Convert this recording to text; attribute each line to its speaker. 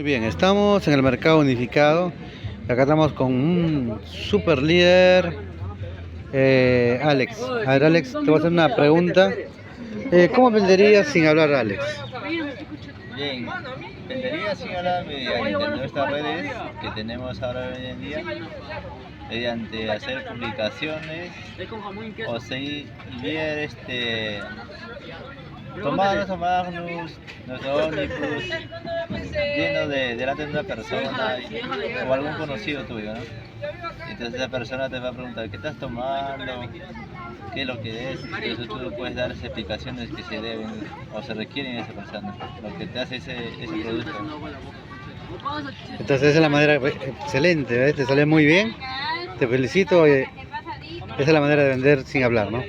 Speaker 1: Muy bien, estamos en el mercado unificado. Acá estamos con un super líder, Alex. A ver, Alex, te voy a hacer una pregunta. ¿Cómo venderías sin hablar, Alex?
Speaker 2: Bien, vendería sin hablar mediante nuestras redes que tenemos ahora hoy en día, mediante hacer publicaciones o seguir tomarnos nuestro ómnibus yendo delante de una persona o algún conocido tuyo, ¿no? Entonces esa persona te va a preguntar qué estás tomando, qué es lo que es, entonces tú le puedes dar esas explicaciones que se deben o se requieren de esa persona, lo que te hace ese producto.
Speaker 1: Entonces esa es la manera excelente, ¿ves? Te sale muy bien. Te felicito. Esa es la manera de vender sin hablar, ¿no?